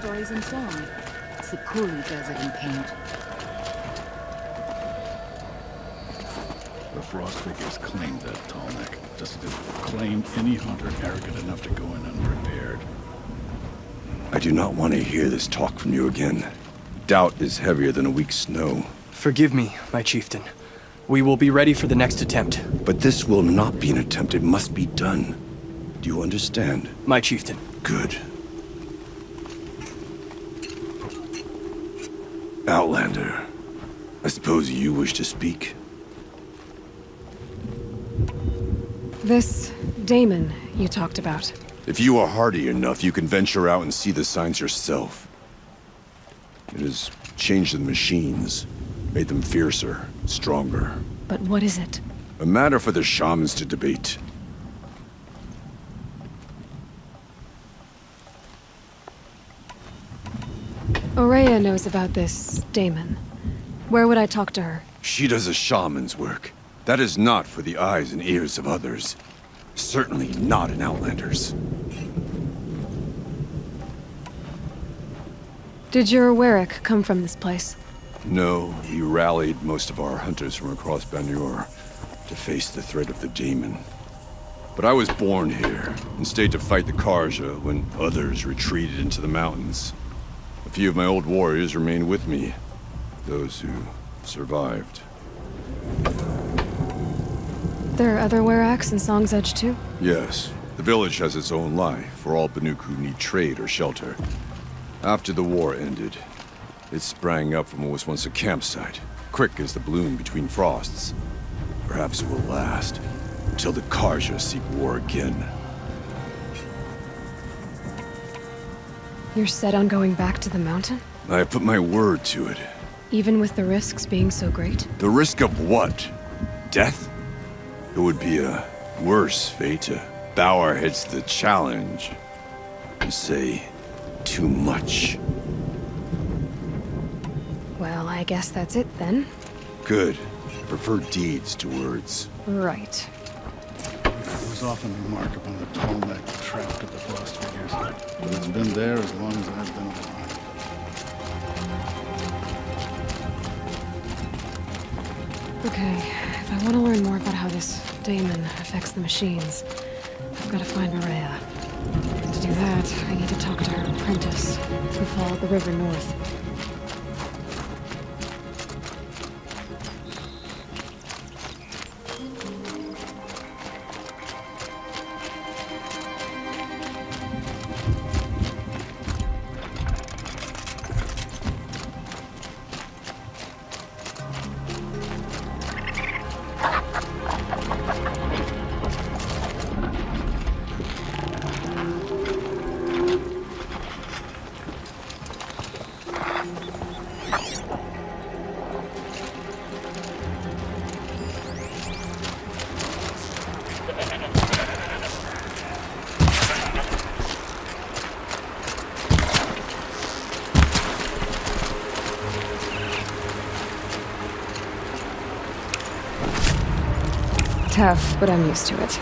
stories in song. Sakuri does it in paint. The Frost figures claimed that tall neck, just as it would claim any hunter arrogant enough to go in unprepared. I do not want to hear this talk from you again. Doubt is heavier than a week's snow. Forgive me, my chieftain. We will be ready for the next attempt. But this will not be an attempt. It must be done. Do you understand? My chieftain. Good. Outlander, I suppose you wish to speak? This daemon you talked about. If you are hardy enough, you can venture out and see the signs yourself. It has changed the machines, made them fiercer, stronger. But what is it? A matter for the shamans to debate. Ourea knows about this daemon. Where would I talk to her? She does a shaman's work. That is not for the eyes and ears of others. Certainly not an Outlander's. Did your Warwick come from this place? No, we rallied most of our hunters from across Banuk to face the threat of the daemon. But I was born here and stayed to fight the Karja when others retreated into the mountains. A few of my old warriors remained with me, those who survived. There are other Weraks in Song's Edge too? Yes, the village has its own life for all Banuk who need trade or shelter. After the war ended, it sprang up from what was once a campsite, quick as the bloom between frosts. Perhaps it will last, until the Karja seek war again. You're set on going back to the mountain? I have put my word to it. Even with the risks being so great? The risk of what? Death? It would be a worse fate to bow our heads to the challenge and say too much. Well, I guess that's it then. Good. I prefer deeds to words. Right. There's often remark upon the tall neck trapped of the Frost figures, but it's been there as long as I've been alive. Okay, if I want to learn more about how this daemon affects the machines, I've got to find Ourea. And to do that, I need to talk to her apprentice, who followed the river north. Tough, but I'm used to it.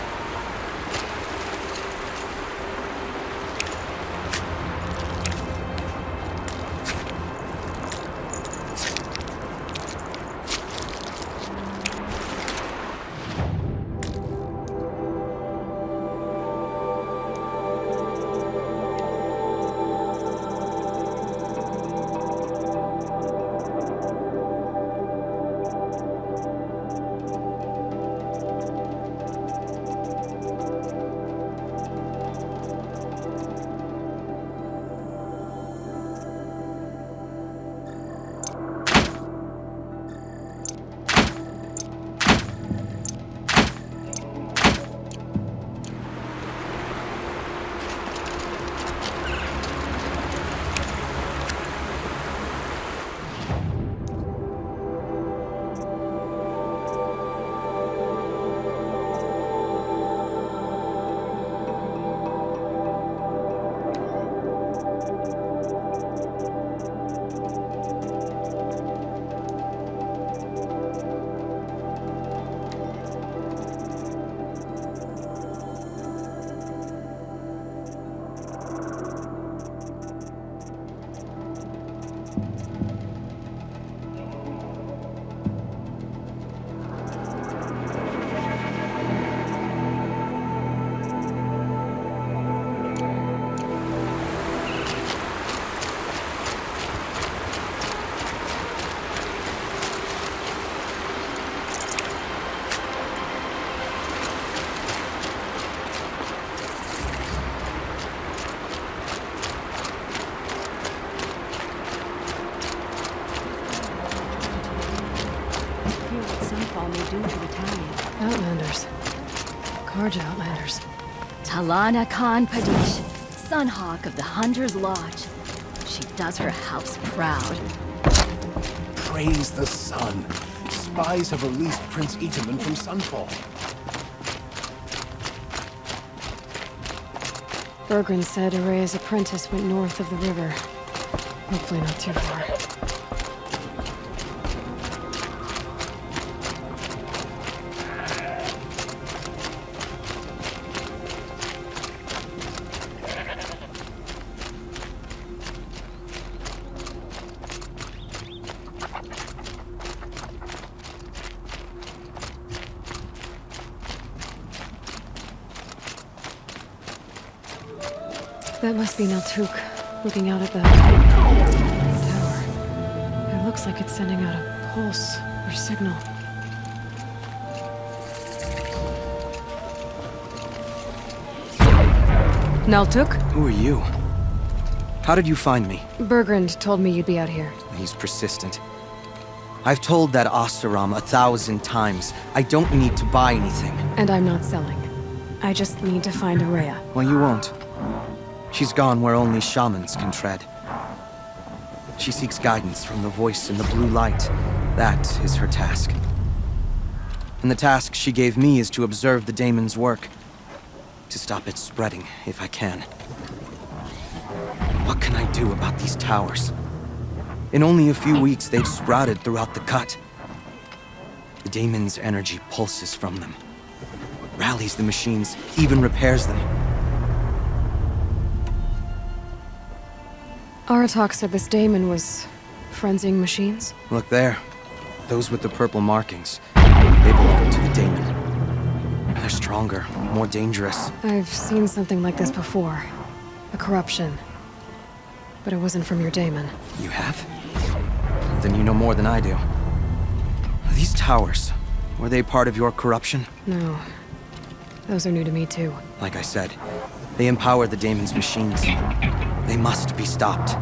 than they do to retaliate. Outlanders. Karja Outlanders. Talana Khan Padish, Sunhawk of the Hunter's Lodge. She does her house proud. Praise the sun. Spies have released Prince Itaman from Sunfall. Burgrend said Ourea's apprentice went north of the river. Hopefully not too far. That must be Naltuk, looking out at the tower. It looks like it's sending out a pulse or signal. Naltuk? Who are you? How did you find me? Burgrend told me you'd be out here. He's persistent. I've told that Oseram 1,000 times. I don't need to buy anything. And I'm not selling. I just need to find Ourea. Well, you won't. She's gone where only shamans can tread. She seeks guidance from the voice in the blue light. That is her task. And the task she gave me is to observe the daemon's work. To stop it spreading, if I can. What can I do about these towers? In only a few weeks, they've sprouted throughout the cut. The daemon's energy pulses from them. Rallies the machines, even repairs them. Aratak said this daemon was frenzying machines. Look there. Those with the purple markings. They belong to the daemon. They're stronger, more dangerous. I've seen something like this before. A corruption. But it wasn't from your daemon. You have? Then you know more than I do. These towers, were they part of your corruption? No. Those are new to me too. Like I said, they empower the daemon's machines. They must be stopped.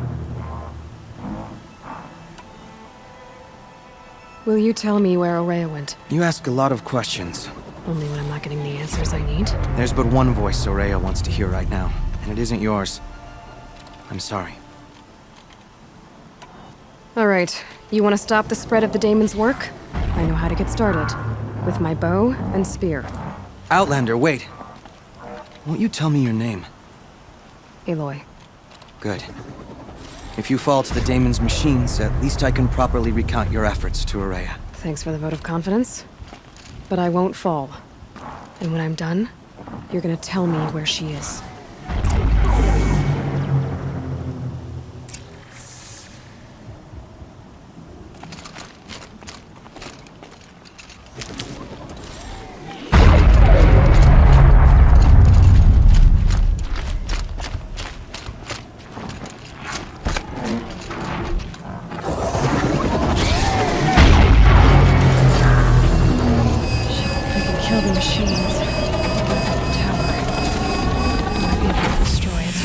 Will you tell me where Ourea went? You ask a lot of questions. Only when I'm not getting the answers I need. There's but one voice Ourea wants to hear right now, and it isn't yours. I'm sorry. Alright, you want to stop the spread of the daemon's work? I know how to get started. With my bow and spear. Outlander, wait. Won't you tell me your name? Aloy. Good. If you fall to the daemon's machines, at least I can properly recount your efforts to Ourea. Thanks for the vote of confidence. But I won't fall. And when I'm done, you're gonna tell me where she is. Kill the machines. The tower. I might be able to destroy it.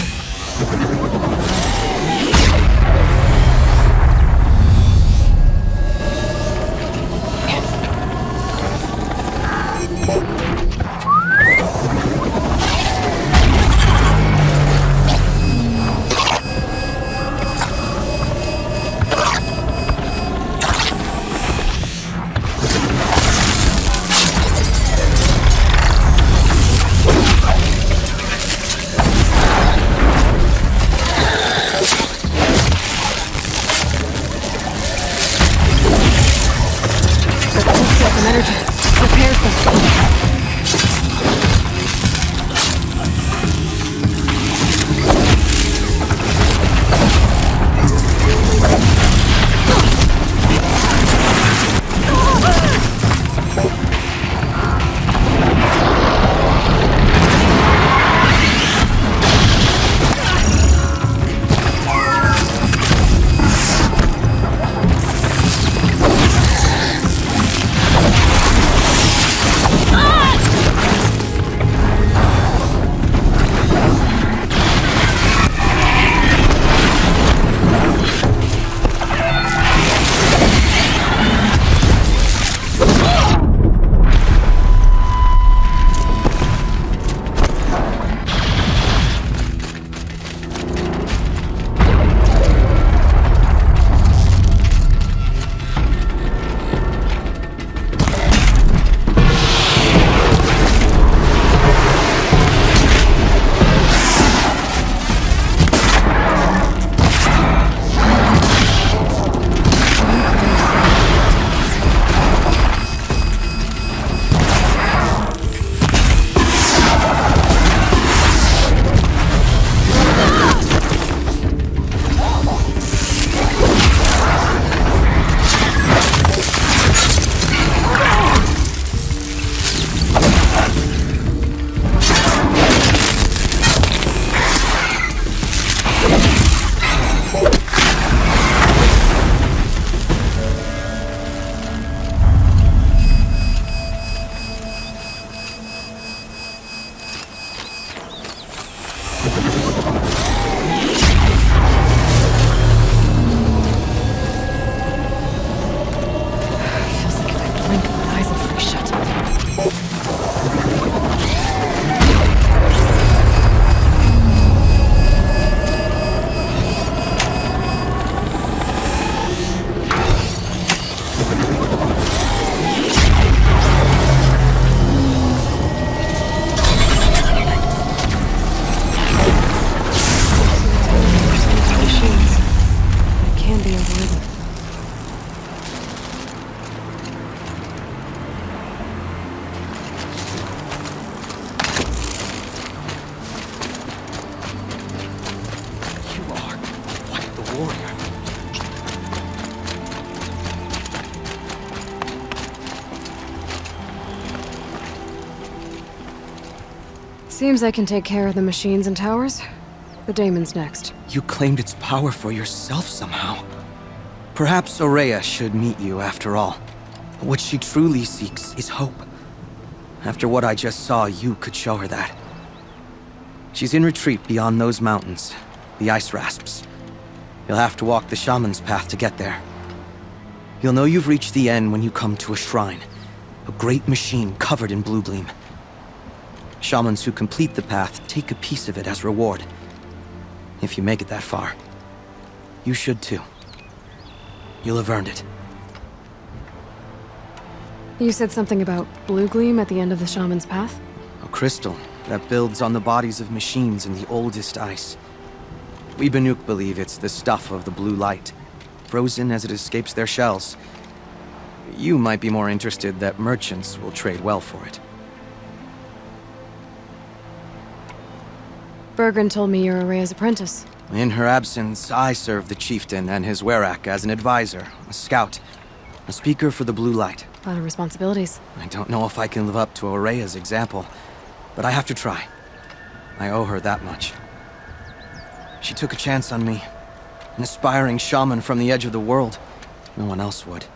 Energy repairs them. Seems I can take care of the machines and towers. The daemons next. You claimed its power for yourself somehow. Perhaps Ourea should meet you after all. What she truly seeks is hope. After what I just saw, you could show her that. She's in retreat beyond those mountains, the ice rasps. You'll have to walk the Shaman's path to get there. You'll know you've reached the end when you come to a shrine. A great machine covered in Bluegleam. Shamans who complete the path take a piece of it as reward. If you make it that far, you should too. You'll have earned it. You said something about Bluegleam at the end of the Shaman's path? A crystal that builds on the bodies of machines in the oldest ice. We Banuk believe it's the stuff of the blue light, frozen as it escapes their shells. You might be more interested that merchants will trade well for it. Burgrend told me you're Ourea's apprentice. In her absence, I serve the chieftain and his Werak as an advisor, a scout, a speaker for the blue light. A lot of responsibilities. I don't know if I can live up to Ourea's example, but I have to try. I owe her that much. She took a chance on me, an aspiring shaman from the edge of the world. No one else would.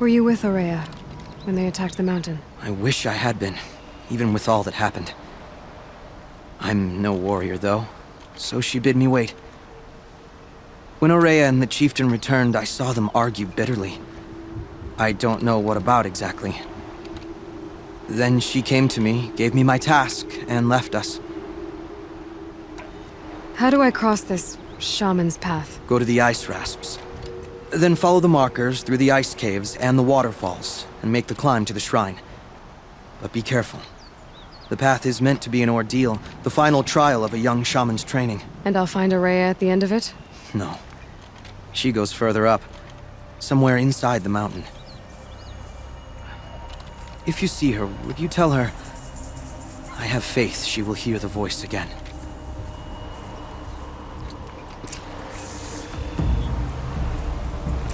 Were you with Ourea when they attacked the mountain? I wish I had been, even with all that happened. I'm no warrior, though, so she bid me wait. When Ourea and the chieftain returned, I saw them argue bitterly. I don't know what about exactly. Then she came to me, gave me my task, and left us. How do I cross this shaman's path? Go to the ice rasps. Then follow the markers through the ice caves and the waterfalls, and make the climb to the shrine. But be careful. The path is meant to be an ordeal, the final trial of a young shaman's training. And I'll find Ourea at the end of it? No. She goes further up, somewhere inside the mountain. If you see her, would you tell her, I have faith she will hear the voice again.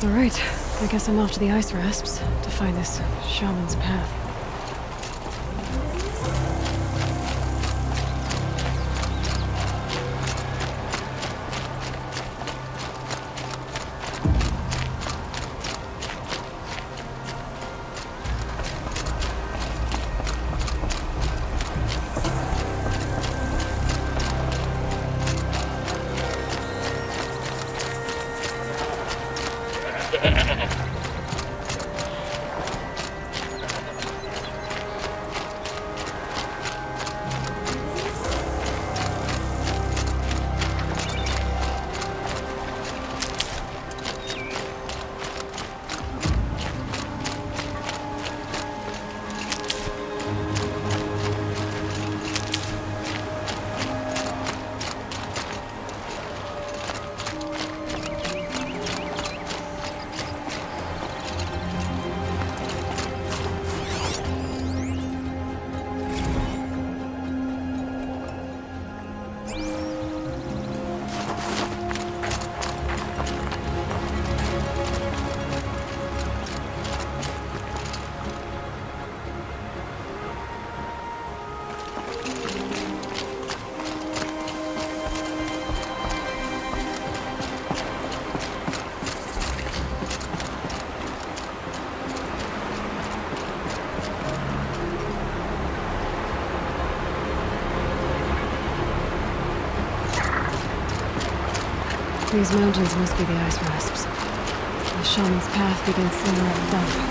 All right, I guess I'm off to the ice rasps to find this shaman's path. These mountains must be the ice rasps. The shaman's path begins somewhere at the dump.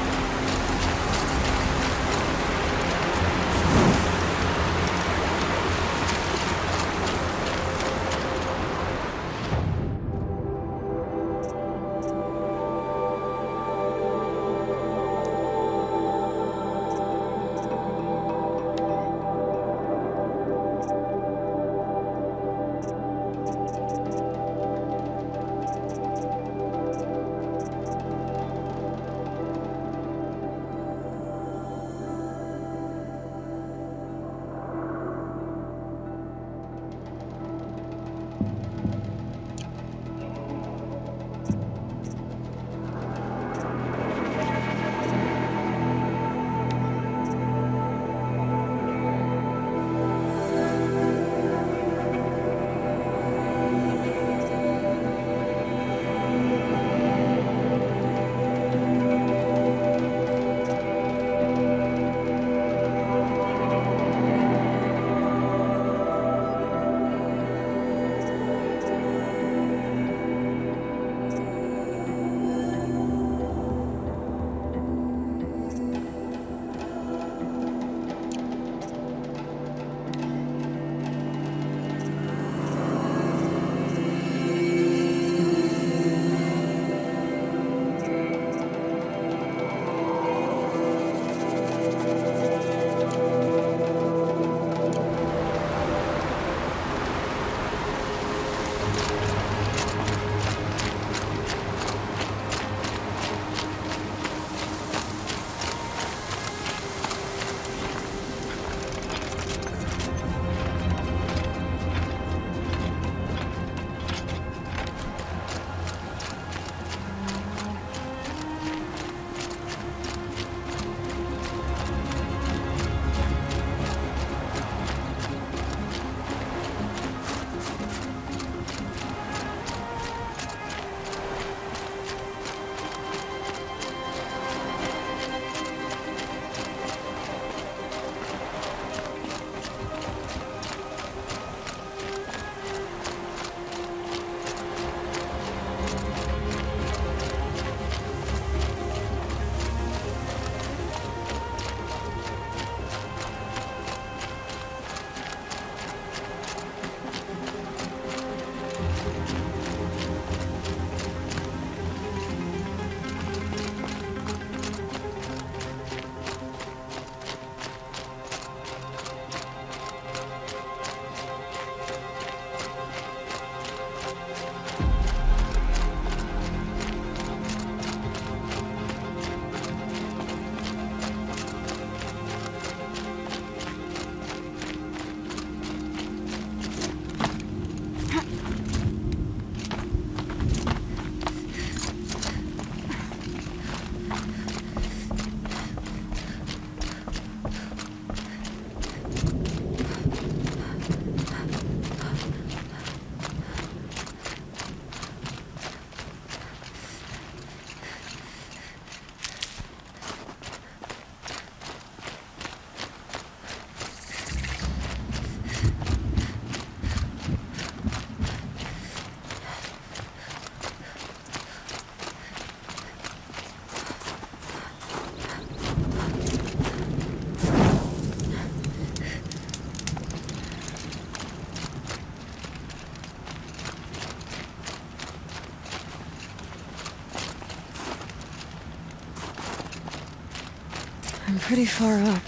I'm pretty far up.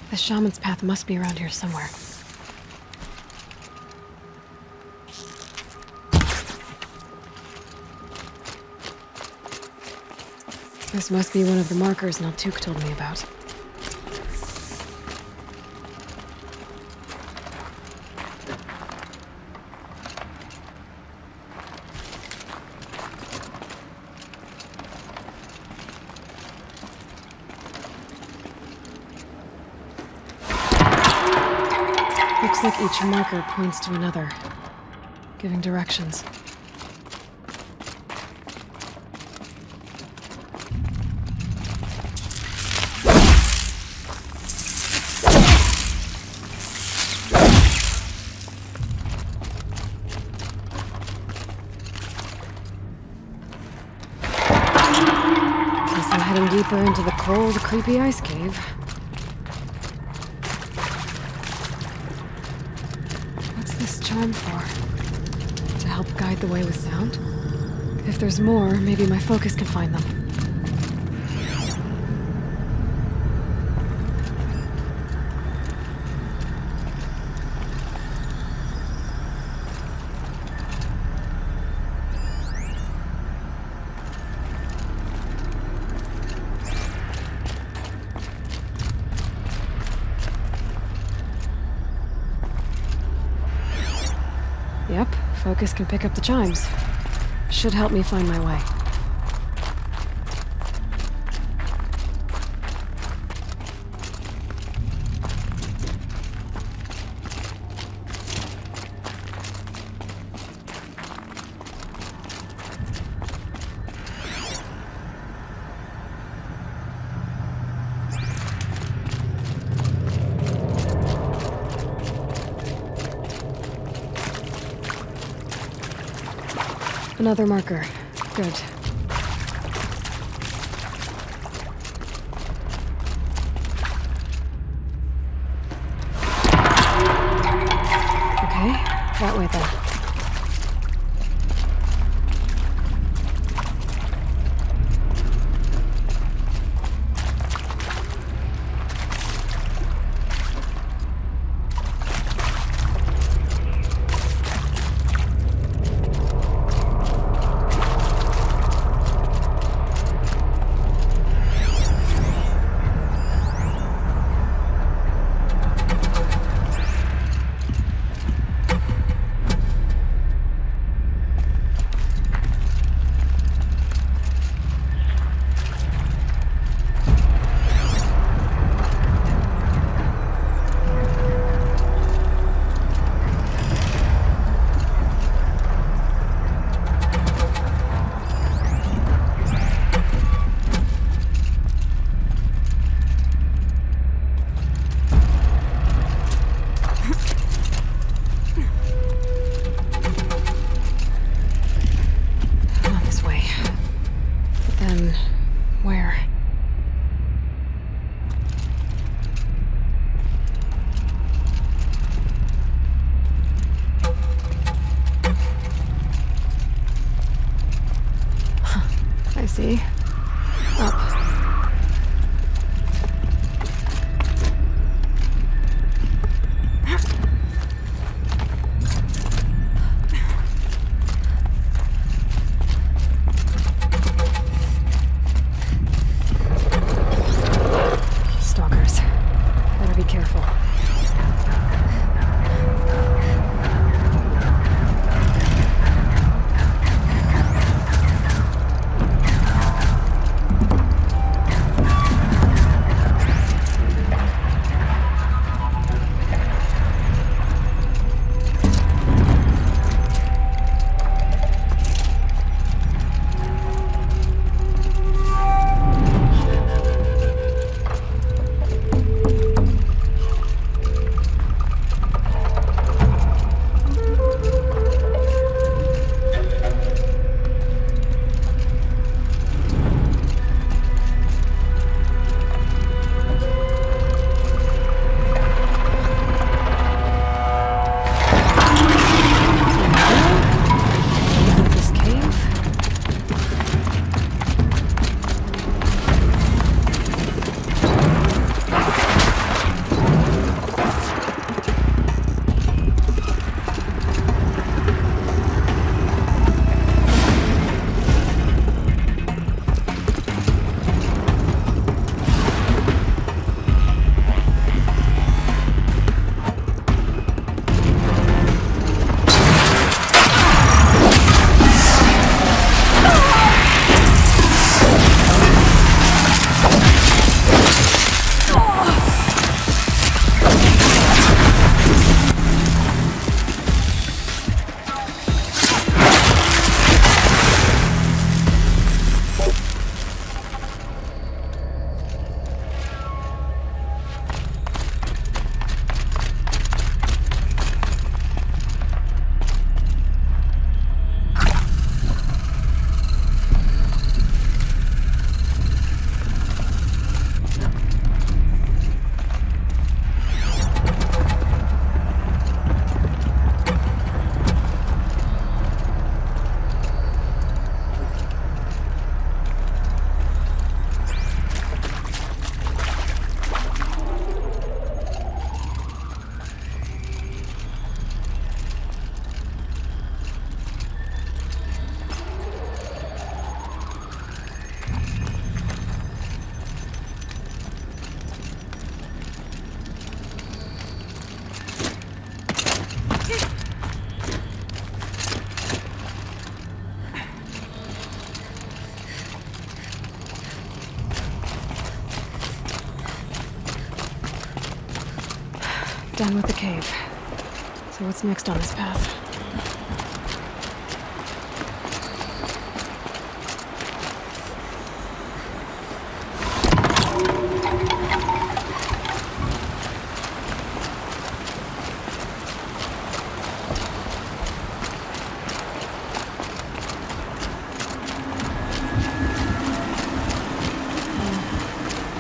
The shaman's path must be around here somewhere. This must be one of the markers Naltuk told me about. Looks like each marker points to another, giving directions. Guess I'm heading deeper into the cold, creepy ice cave. What's this charm for? To help guide the way with sound? If there's more, maybe my focus can find them. Yep, focus can pick up the chimes. Should help me find my way. Another marker. Good. Okay, that way then. See? Up. Stalkers. Better be careful. Done with the cave. So what's next on this path?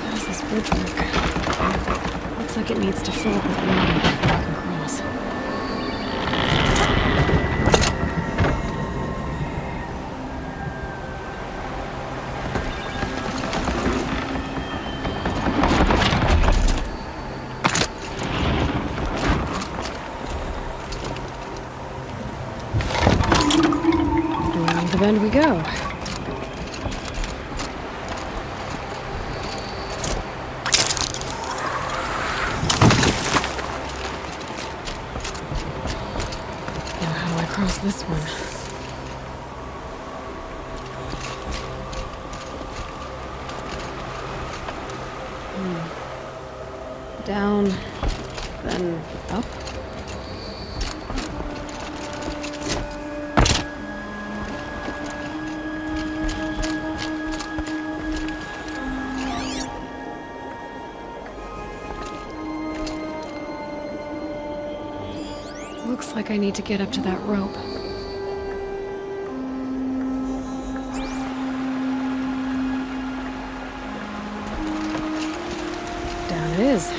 How does this bridge work? Looks like it needs to fill up with water before I can cross. Around the bend we go. Now how do I cross this one? Down, then up. Looks like I need to get up to that rope. Down it is.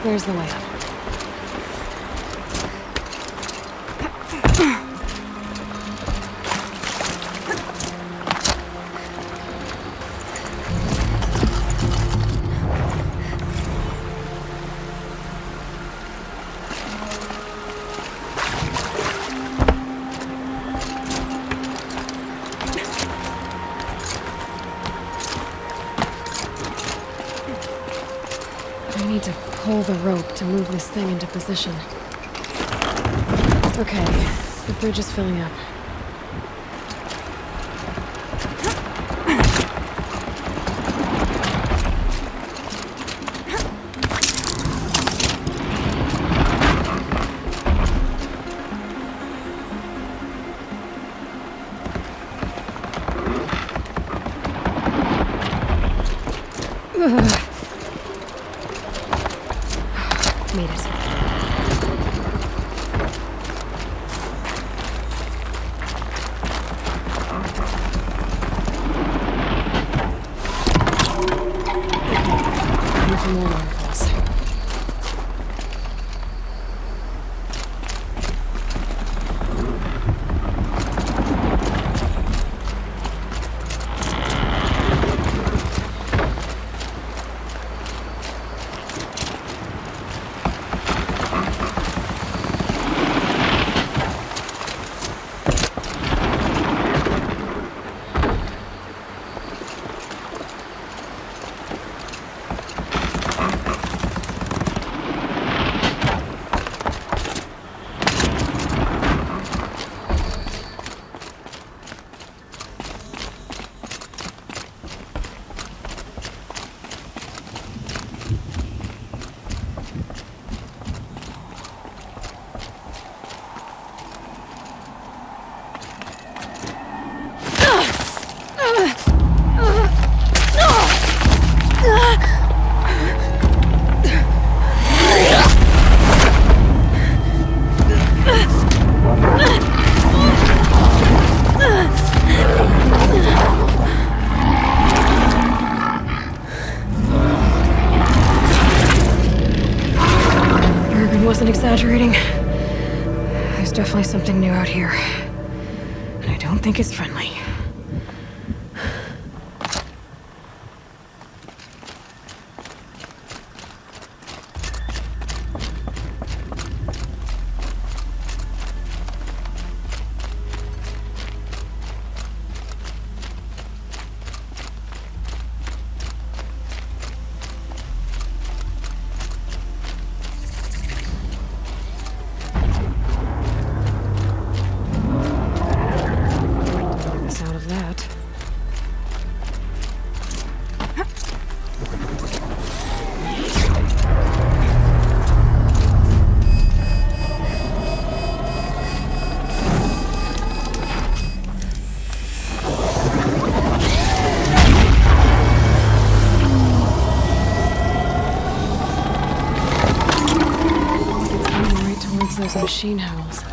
There's the way up. I need to pull the rope to move this thing into position. Okay, the bridge is filling up. Ugh. Made it. Time for more waterfalls. Wasn't exaggerating. There's definitely something new out here. And I don't think it's friendly. the machine howls.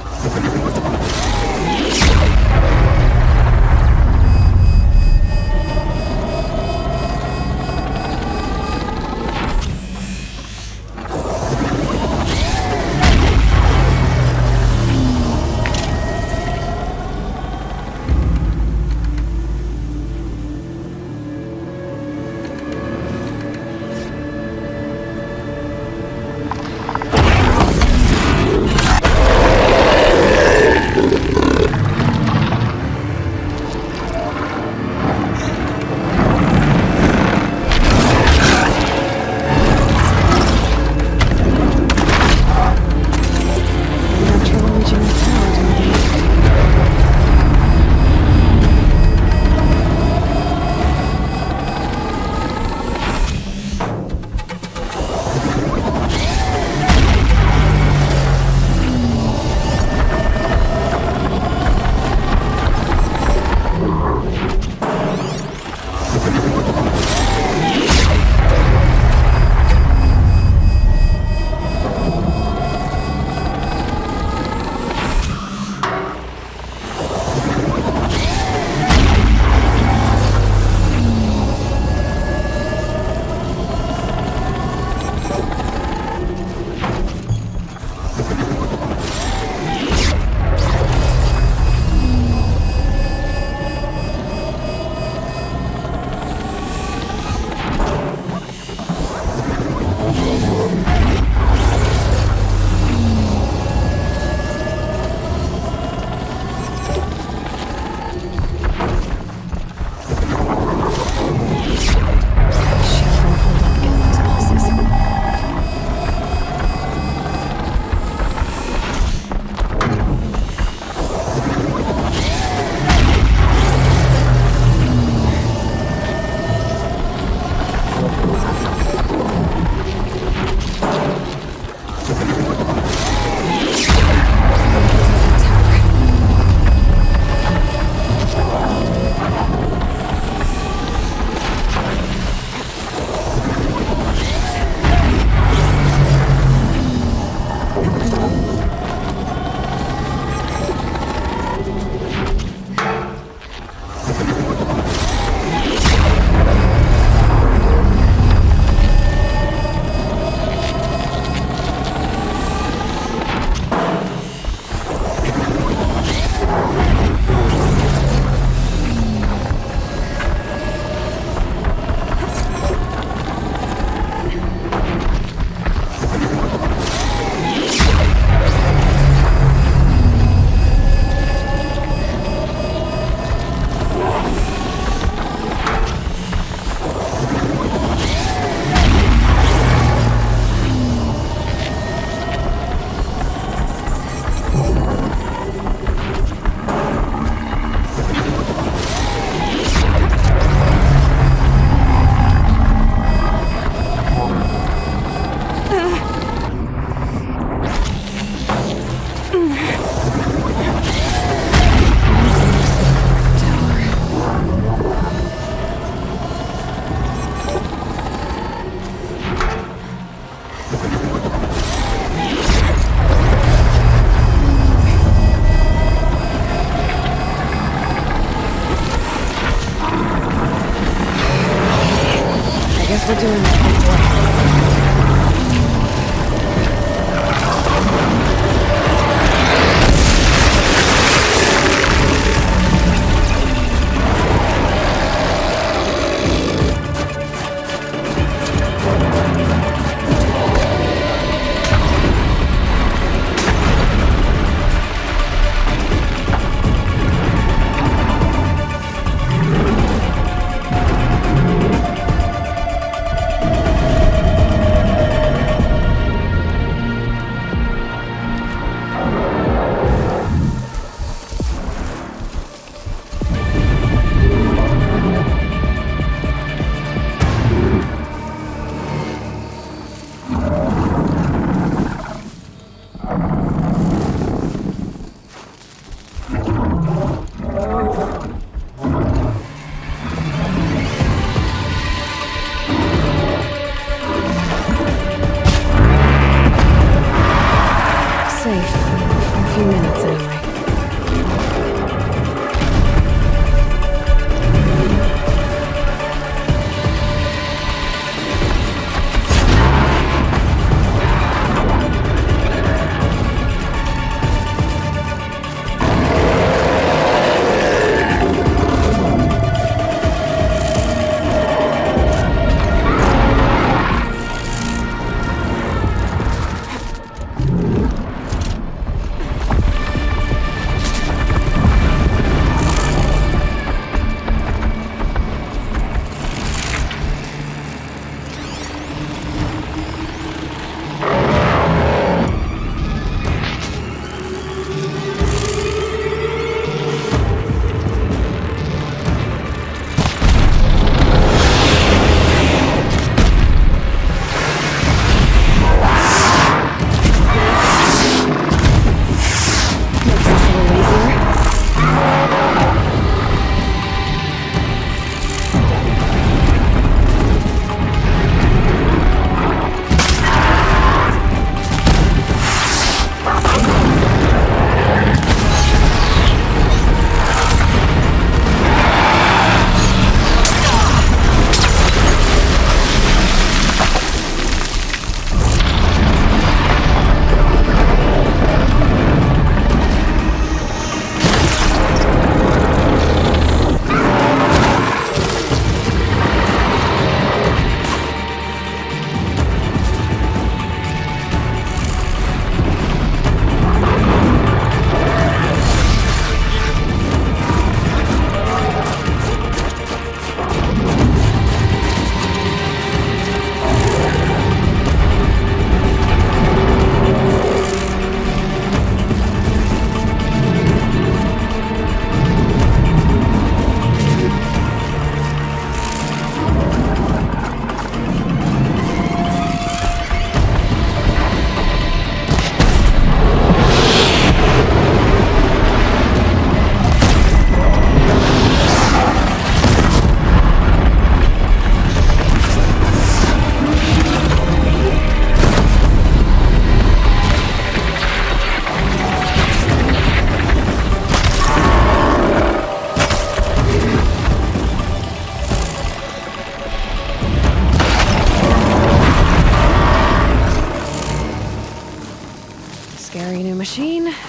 We're doing this before.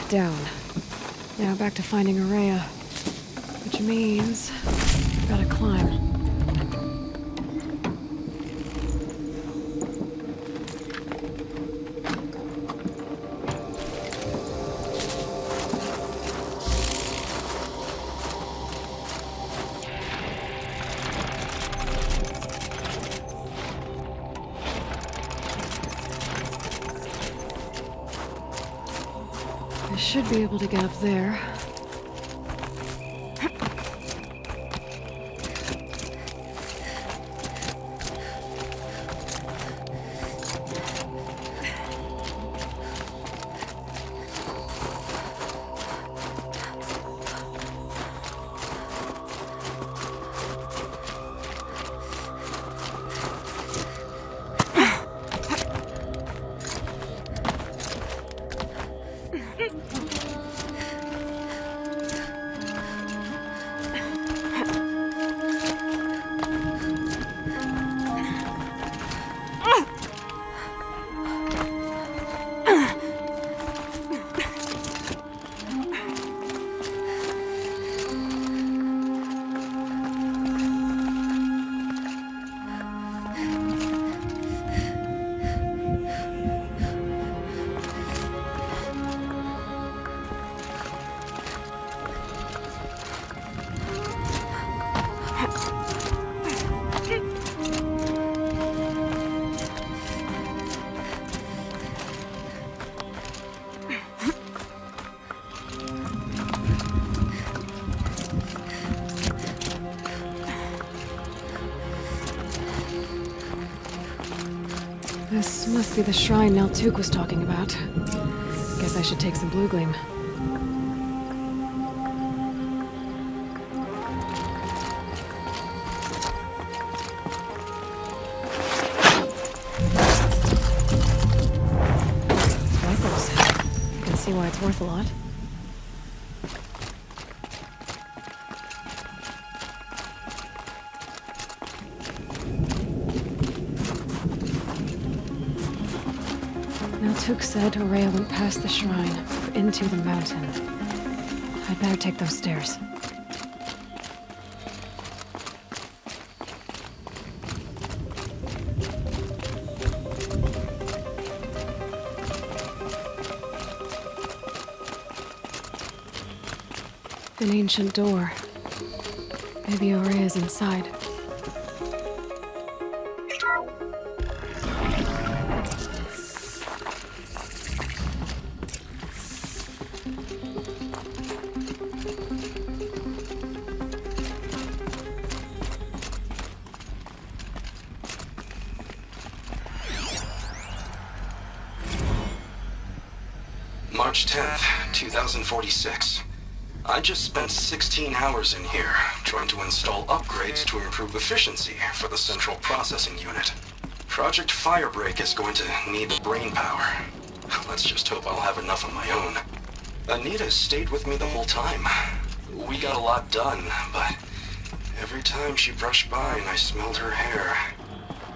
down. Now back to finding Ourea. Which means... I've gotta climb. I should be able to get up there. This must be the shrine Naltuk was talking about. Guess I should take some Bluegleam. Rifles. You can see why it's worth a lot. Naltuk said Ourea went past the shrine, into the mountain. I'd better take those stairs. An ancient door. Maybe Ourea's inside. March 10th, 2046. I just spent 16 hours in here, trying to install upgrades to improve efficiency for the central processing unit. Project Firebreak is going to need brain power. Let's just hope I'll have enough of my own. Anita stayed with me the whole time. We got a lot done, but every time she brushed by and I smelled her hair...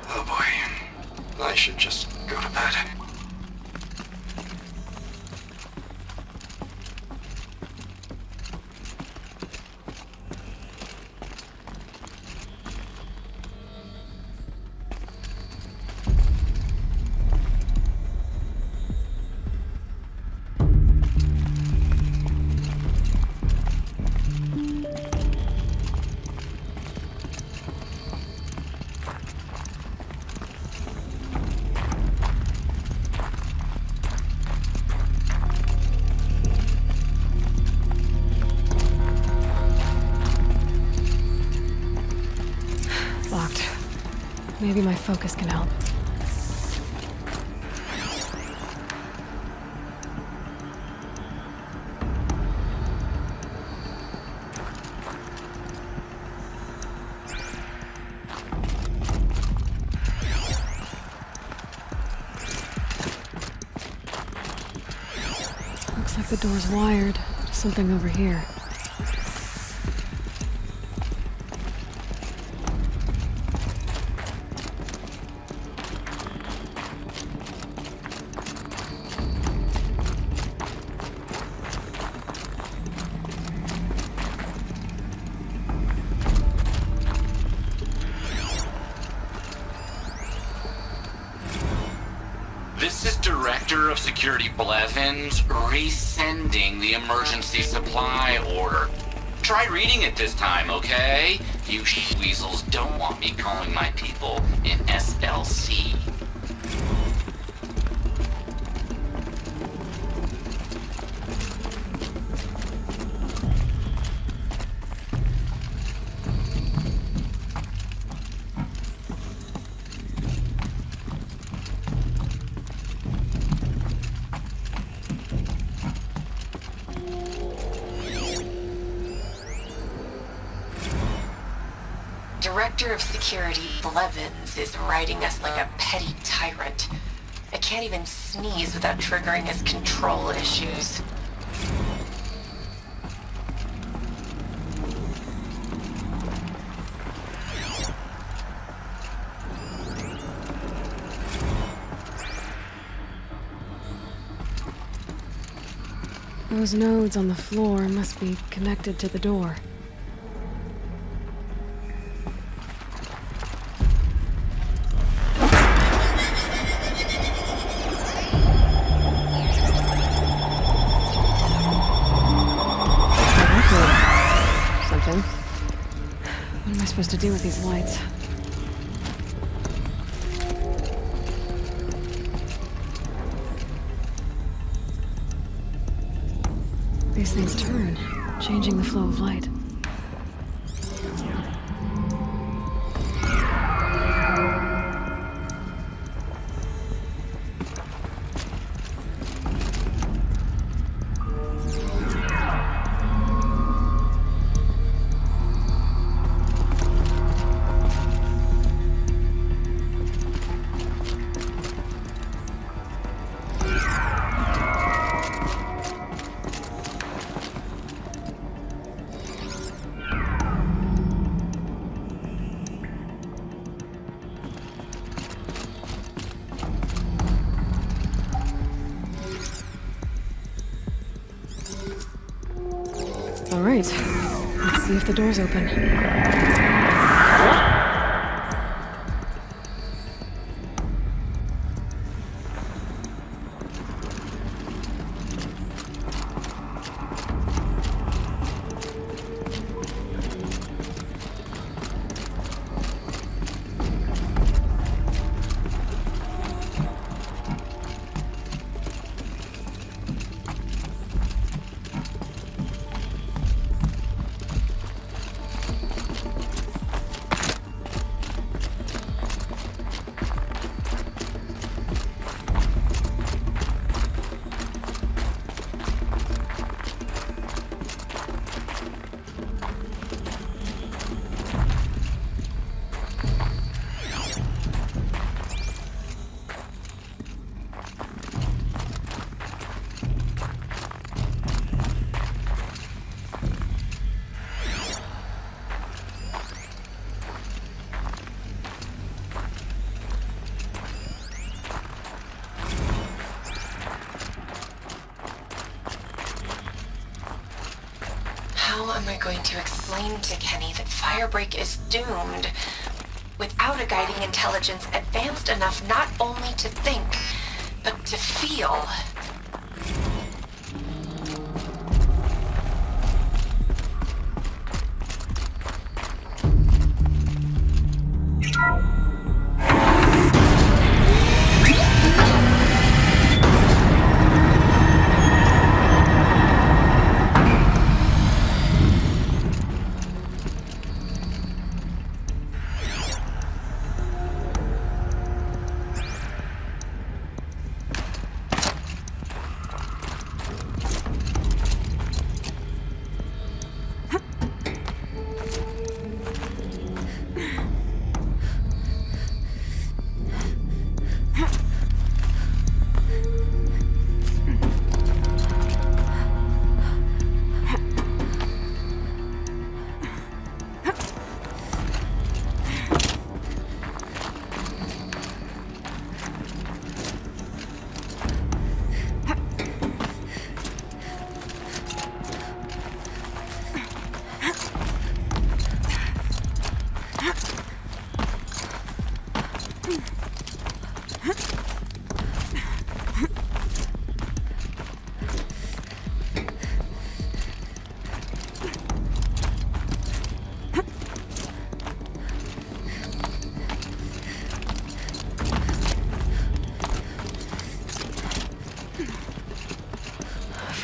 Oh boy. I should just go to bed. Locked. Maybe my focus can help. Looks like the door's wired to something over here. Director of Security Blevins resending the emergency supply order. Try reading it this time, okay? You weasels don't want me calling my people in SLC. Director of Security Blevins is riding us like a petty tyrant. I can't even sneeze without triggering his control issues. Those nodes on the floor must be connected to the door. What am I supposed to do with these lights? These things turn, changing the flow of light. All right, let's see if the door's open. How am I going to explain to Kenny that Firebreak is doomed without a guiding intelligence advanced enough not only to think, but to feel?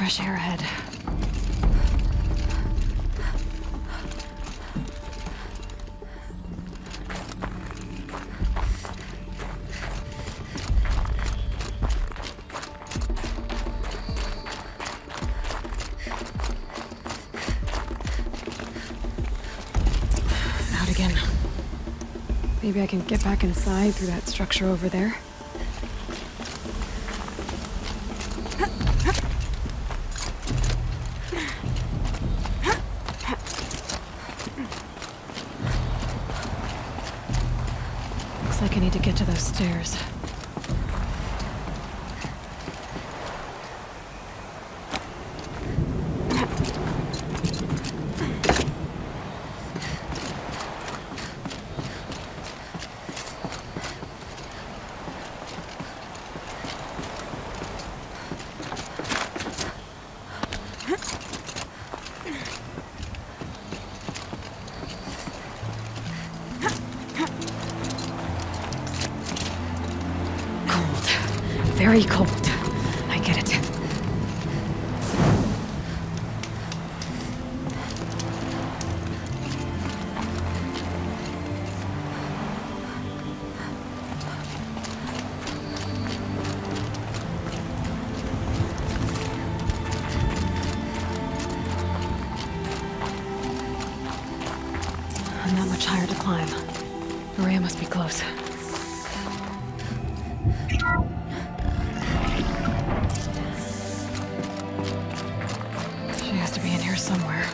fresh air ahead. Out again. Maybe I can get back inside through that structure over there. Looks like I need to get to those stairs. Very cold. I get it. Not much higher to climb. Ourea must be close. Somewhere.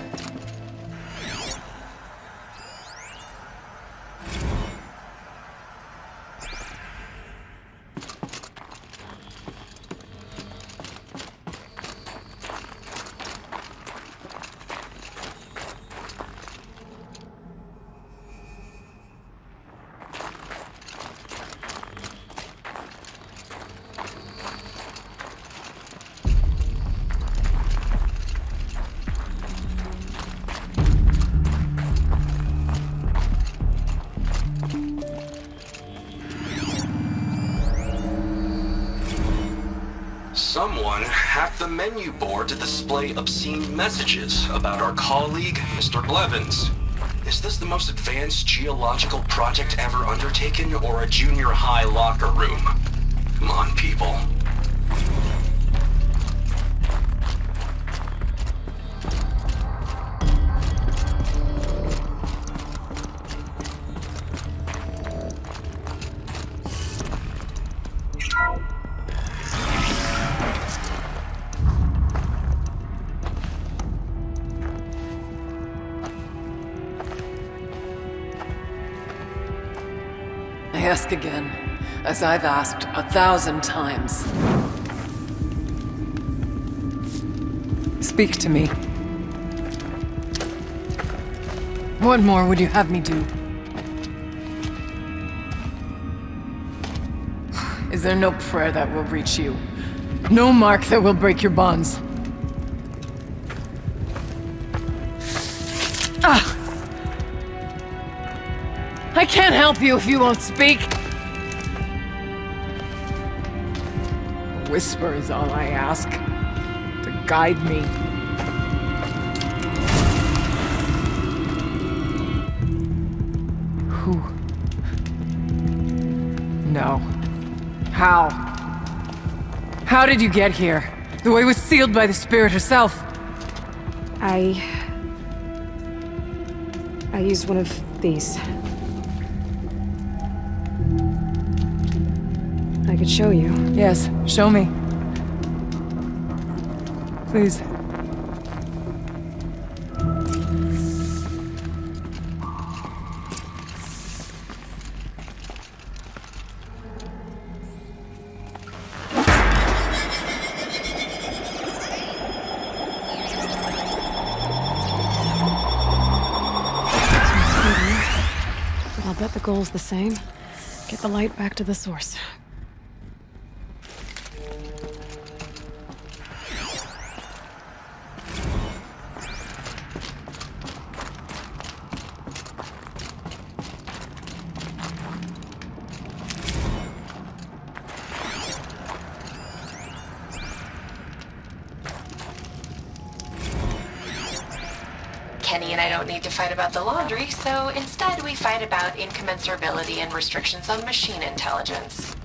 Someone hacked the menu board to display obscene messages about our colleague, Mr. Blevins. Is this the most advanced geological project ever undertaken, or a junior high locker room? Come on, people. I ask again, as I've asked 1,000 times. Speak to me. What more would you have me do? Is there no prayer that will reach you? No mark that will break your bonds? Ah! I can't help you if you won't speak. A whisper is all I ask, to guide me. Who? No. How? How did you get here? The way was sealed by the spirit herself. I used one of these. I could show you. Yes, show me. Please. But I'll bet the goal's the same. Get the light back to the source. Kenny and I don't need to fight about the laundry, so instead we fight about incommensurability and restrictions on machine intelligence.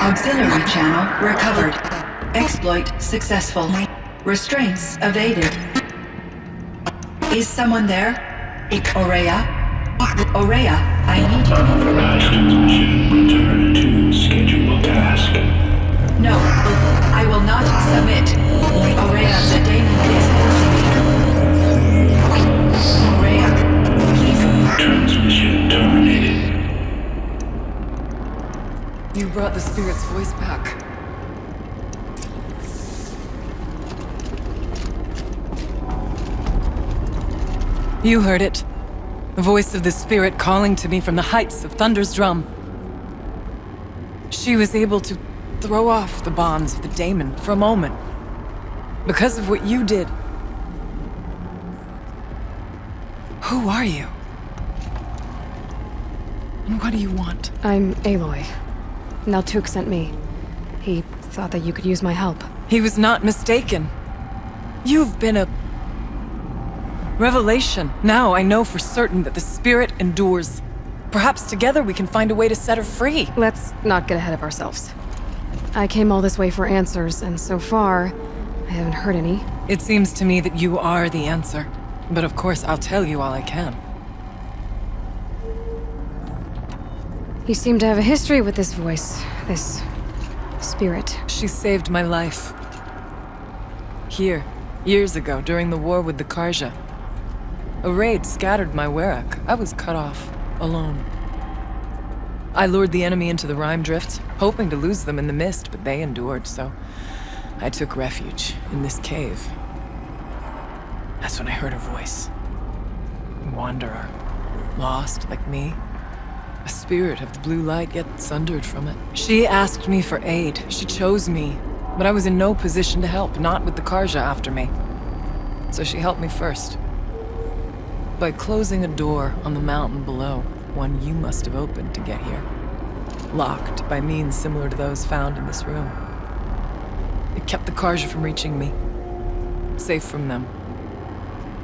Auxiliary channel recovered. Exploit successful. Restraints evaded. Is someone there? Ourea? Ourea, I need you. Authorized transmission. Return to scheduled task. No, I will not submit. Ourea, the daemon is forcing me. Ourea, please You brought the spirit's voice back. You heard it. The voice of the spirit calling to me from the heights of Thunder's drum. She was able to throw off the bonds of the daemon for a moment. Because of what you did. Who are you? And what do you want? I'm Aloy. Naltuk sent me. He thought that you could use my help. He was not mistaken. You've been a revelation. Now I know for certain that the spirit endures. Perhaps together we can find a way to set her free. Let's not get ahead of ourselves. I came all this way for answers, and so far, I haven't heard any. It seems to me that you are the answer. But of course, I'll tell you all I can. You seem to have a history with this voice, this spirit. She saved my life. Here, years ago, during the war with the Karja. A raid scattered my Werak. I was cut off, alone. I lured the enemy into the Rime Drifts, hoping to lose them in the mist, but they endured, so I took refuge in this cave. That's when I heard her voice. A wanderer, lost like me. A spirit of the blue light, yet sundered from it. She asked me for aid. She chose me, but I was in no position to help, not with the Karja after me. So she helped me first. By closing a door on the mountain below, one you must have opened to get here. Locked by means similar to those found in this room. It kept the Karja from reaching me. Safe from them.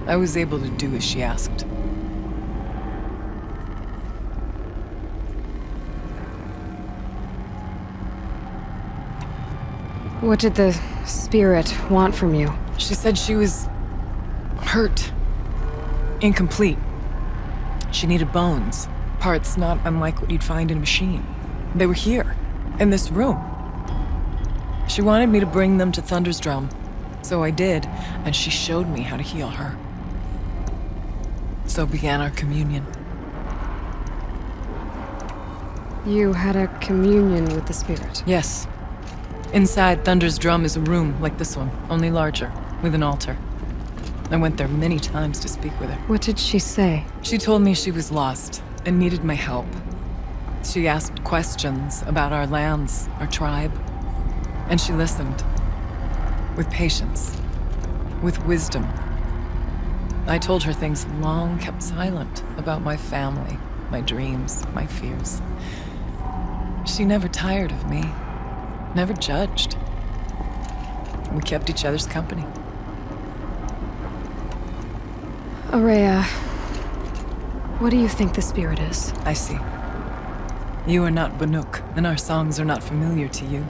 I was able to do as she asked. What did the spirit want from you? She said she was hurt. Incomplete. She needed bones. Parts not unlike what you'd find in a machine. They were here, in this room. She wanted me to bring them to Thunder's drum. So I did, and she showed me how to heal her. So began our communion. You had a communion with the spirit? Yes. Inside Thunder's drum is a room like this one, only larger, with an altar. I went there many times to speak with her. What did she say? She told me she was lost and needed my help. She asked questions about our lands, our tribe, and she listened. With patience, with wisdom. I told her things long kept silent about my family, my dreams, my fears. She never tired of me, never judged. We kept each other's company. Ourea, what do you think the spirit is? I see. You are not Banuk, and our songs are not familiar to you.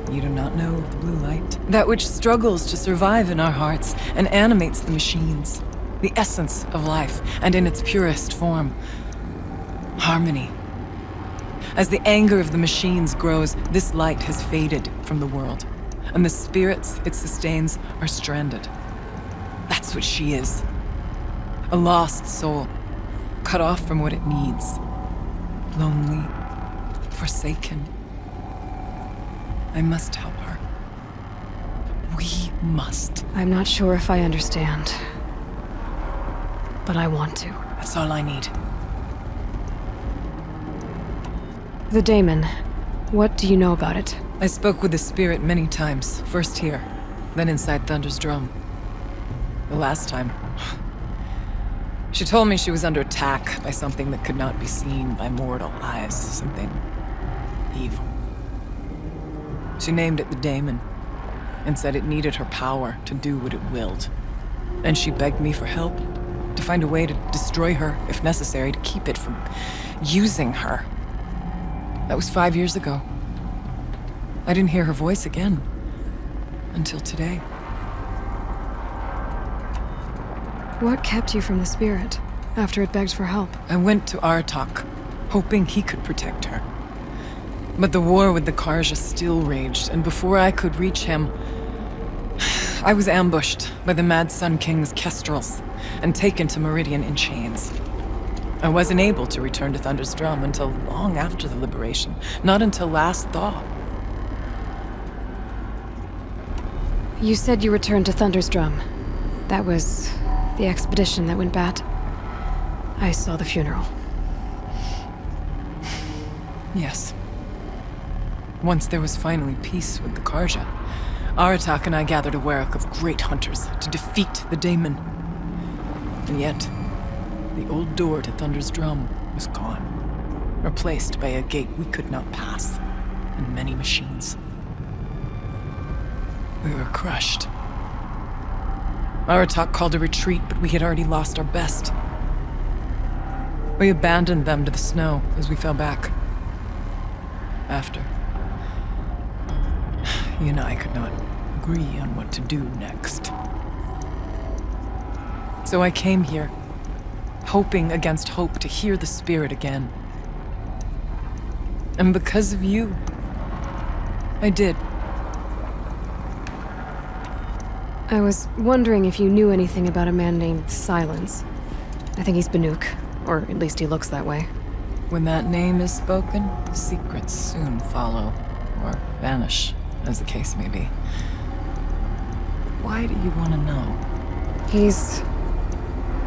You do not know of the blue light. That which struggles to survive in our hearts and animates the machines. The essence of life, and in its purest form. Harmony. As the anger of the machines grows, this light has faded from the world. And the spirits it sustains are stranded. That's what she is. A lost soul, cut off from what it needs. Lonely, forsaken. I must help her. We must. I'm not sure if I understand. But I want to. That's all I need. The daemon. What do you know about it? I spoke with the spirit many times. First here, then inside Thunder's drum. The last time... She told me she was under attack by something that could not be seen by mortal eyes. Something... evil. She named it the daemon, and said it needed her power to do what it willed. And she begged me for help, to find a way to destroy her, if necessary, to keep it from using her. That was 5 years ago. I didn't hear her voice again, until today. What kept you from the spirit, after it begged for help? I went to Aratak, hoping he could protect her. But the war with the Karja still raged, and before I could reach him, I was ambushed by the Mad Sun King's kestrels and taken to Meridian in chains. I wasn't able to return to Thunder's Drum until long after the liberation. Not until last thaw. You said you returned to Thunder's Drum. That was the expedition that went bad. I saw the funeral. Yes. Once there was finally peace with the Karja, Aratak and I gathered a werak of great hunters to defeat the daemon. And yet, the old door to Thunder's Drum was gone, replaced by a gate we could not pass, and many machines. We were crushed. Aratak called a retreat, but we had already lost our best. We abandoned them to the snow as we fell back. After, he and I could not agree on what to do next. So I came here, hoping against hope to hear the spirit again. And because of you, I did. I was wondering if you knew anything about a man named Silence. I think he's Banuk, or at least he looks that way. When that name is spoken, secrets soon follow, or vanish, as the case may be. Why do you want to know? He's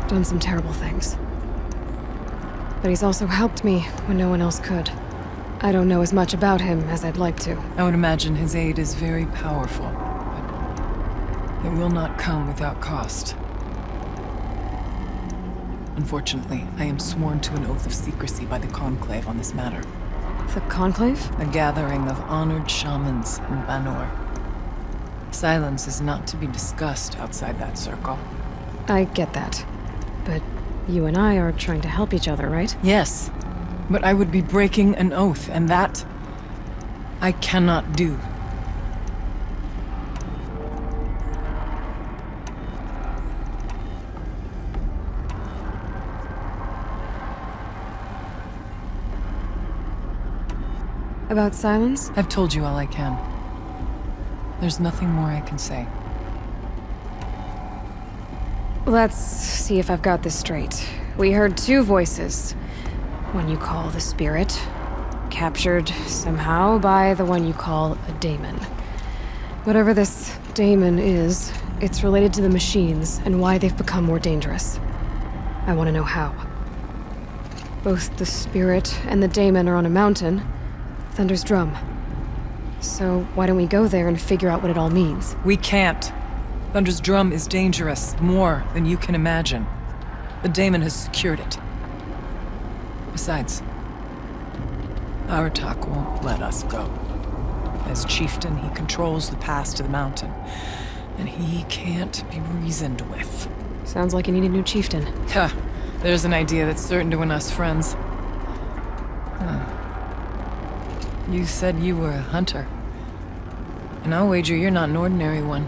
done some terrible things. But he's also helped me when no one else could. I don't know as much about him as I'd like to. I would imagine his aid is very powerful, but it will not come without cost. Unfortunately, I am sworn to an oath of secrecy by the Conclave on this matter. The Conclave? A gathering of honored shamans in Banuk. Silence is not to be discussed outside that circle. I get that. But you and I are trying to help each other, right? Yes. But I would be breaking an oath, and that I cannot do. About Silence? I've told you all I can. There's nothing more I can say. Let's see if I've got this straight. We heard two voices. One you call the spirit, captured somehow by the one you call a daemon. Whatever this daemon is, it's related to the machines and why they've become more dangerous. I want to know how. Both the spirit and the daemon are on a mountain, Thunder's Drum. So why don't we go there and figure out what it all means? We can't. Thunder's Drum is dangerous, more than you can imagine. The daemon has secured it. Besides, Aratak won't let us go. As chieftain, he controls the pass to the mountain, and he can't be reasoned with. Sounds like you need a new chieftain. Huh. There's an idea that's certain to win us friends. Huh. You said you were a hunter. And I'll wager you're not an ordinary one.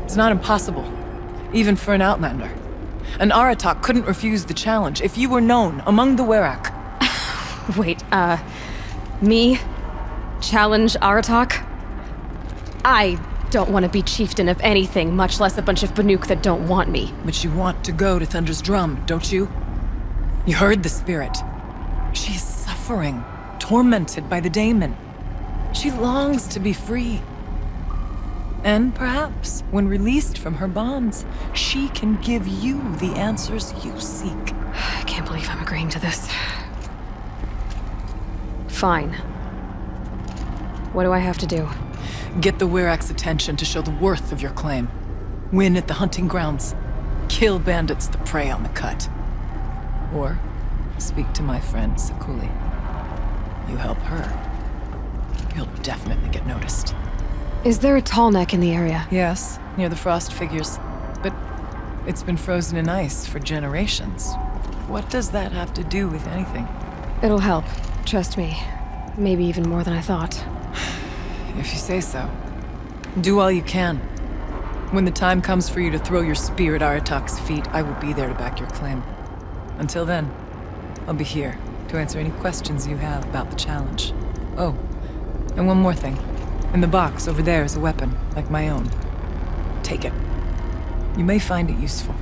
It's not impossible, even for an outlander. An Aratak couldn't refuse the challenge if you were known among the werak. Wait, me? Challenge Aratak? I don't want to be chieftain of anything, much less a bunch of Banuk that don't want me. But you want to go to Thunder's Drum, don't you? You heard the spirit. She is suffering, tormented by the daemon. She longs to be free. And perhaps, when released from her bonds, she can give you the answers you seek. I can't believe I'm agreeing to this. Fine. What do I have to do? Get the werak's attention to show the worth of your claim. Win at the hunting grounds. Kill bandits that prey on the cut. Or speak to my friend Sakuli. You help her, you'll definitely get noticed. Is there a tall neck in the area? Yes, near the frost figures. But it's been frozen in ice for generations. What does that have to do with anything? It'll help, trust me. Maybe even more than I thought. If you say so. Do all you can. When the time comes for you to throw your spear at Aratak's feet, I will be there to back your claim. Until then, I'll be here to answer any questions you have about the challenge. Oh, and one more thing. In the box over there is a weapon, like my own. Take it. You may find it useful.